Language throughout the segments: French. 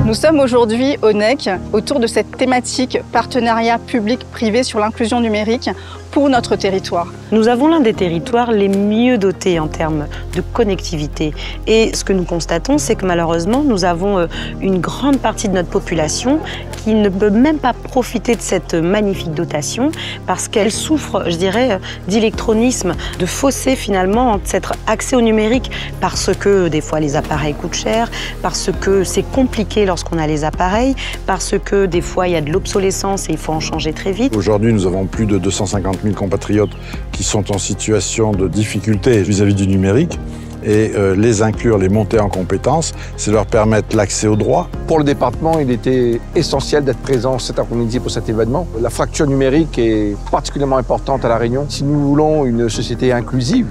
Nous sommes aujourd'hui au NEC autour de cette thématique partenariat public-privé sur l'inclusion numérique pour notre territoire. Nous avons l'un des territoires les mieux dotés en termes de connectivité. Et ce que nous constatons, c'est que malheureusement, nous avons une grande partie de notre population qui ne peut même pas profiter de cette magnifique dotation parce qu'elle souffre, je dirais, d'électronisme, de fossé finalement entre cet accès au numérique parce que des fois les appareils coûtent cher, parce que c'est compliqué lorsqu'on a les appareils, parce que des fois il y a de l'obsolescence et il faut en changer très vite. Aujourd'hui, nous avons plus de 250 000 compatriotes qui sont en situation de difficulté vis-à-vis du numérique. Et les inclure, les monter en compétences, c'est leur permettre l'accès aux droits. Pour le département, il était essentiel d'être présent cet après-midi pour cet événement. La fracture numérique est particulièrement importante à La Réunion. Si nous voulons une société inclusive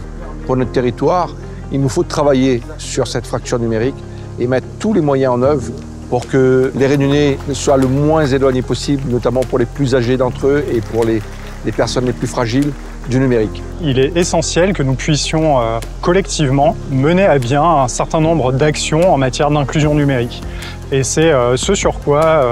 pour notre territoire, il nous faut travailler sur cette fracture numérique et mettre tous les moyens en œuvre pour que les Réunionnais soient le moins éloignés possible, notamment pour les plus âgés d'entre eux et pour les personnes les plus fragiles du numérique. Il est essentiel que nous puissions collectivement mener à bien un certain nombre d'actions en matière d'inclusion numérique. Et c'est ce sur quoi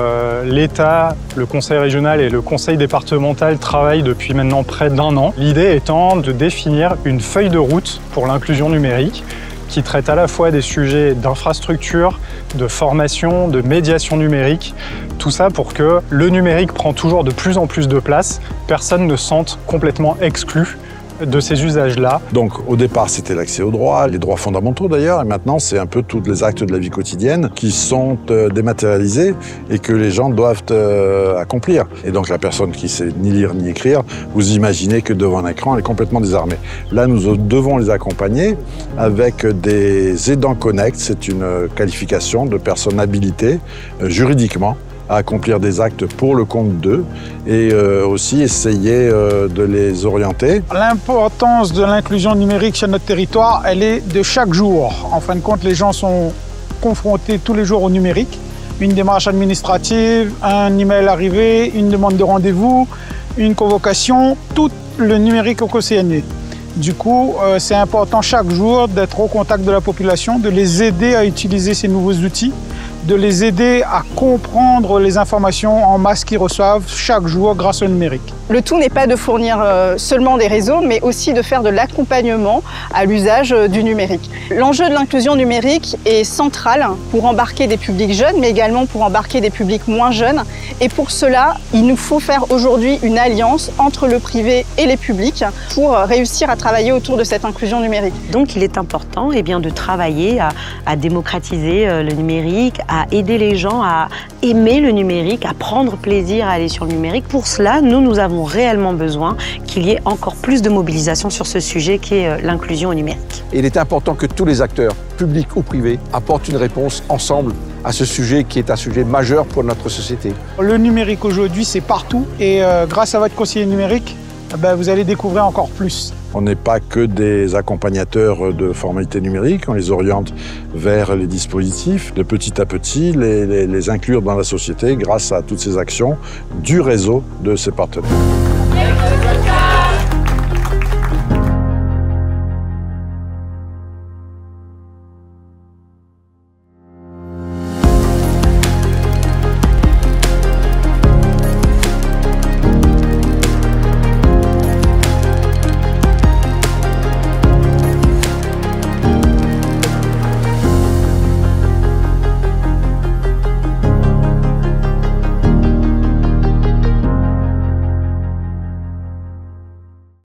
l'État, le Conseil régional et le Conseil départemental travaillent depuis maintenant près d'1 an. L'idée étant de définir une feuille de route pour l'inclusion numérique qui traite à la fois des sujets d'infrastructure, de formation, de médiation numérique, tout ça pour que le numérique prend toujours de plus en plus de place, personne ne se sente complètement exclu de ces usages-là. Donc au départ, c'était l'accès aux droits, les droits fondamentaux d'ailleurs, et maintenant c'est un peu tous les actes de la vie quotidienne qui sont dématérialisés et que les gens doivent accomplir. Et donc la personne qui sait ni lire ni écrire, vous imaginez que devant un écran, elle est complètement désarmée. Là, nous devons les accompagner avec des aidants connect, c'est une qualification de personnes habilitées juridiquement à accomplir des actes pour le compte d'eux et aussi essayer de les orienter. L'importance de l'inclusion numérique sur notre territoire, elle est de chaque jour. En fin de compte, les gens sont confrontés tous les jours au numérique. Une démarche administrative, un email arrivé, une demande de rendez-vous, une convocation, tout le numérique au quotidien. Du coup, c'est important chaque jour d'être au contact de la population, de les aider à utiliser ces nouveaux outils, de les aider à comprendre les informations en masse qu'ils reçoivent chaque jour grâce au numérique. Le tout n'est pas de fournir seulement des réseaux, mais aussi de faire de l'accompagnement à l'usage du numérique. L'enjeu de l'inclusion numérique est central pour embarquer des publics jeunes, mais également pour embarquer des publics moins jeunes. Et pour cela, il nous faut faire aujourd'hui une alliance entre le privé et les publics pour réussir à travailler autour de cette inclusion numérique. Donc il est important de travailler à démocratiser le numérique, à aider les gens à aimer le numérique, à prendre plaisir à aller sur le numérique. Pour cela, nous avons réellement besoin qu'il y ait encore plus de mobilisation sur ce sujet qui est l'inclusion au numérique. Et il est important que tous les acteurs, publics ou privés, apportent une réponse ensemble à ce sujet qui est un sujet majeur pour notre société. Le numérique aujourd'hui, c'est partout et grâce à votre conseiller numérique, vous allez découvrir encore plus. On n'est pas que des accompagnateurs de formalités numériques, on les oriente vers les dispositifs, de petit à petit les inclure dans la société grâce à toutes ces actions du réseau de ces partenaires.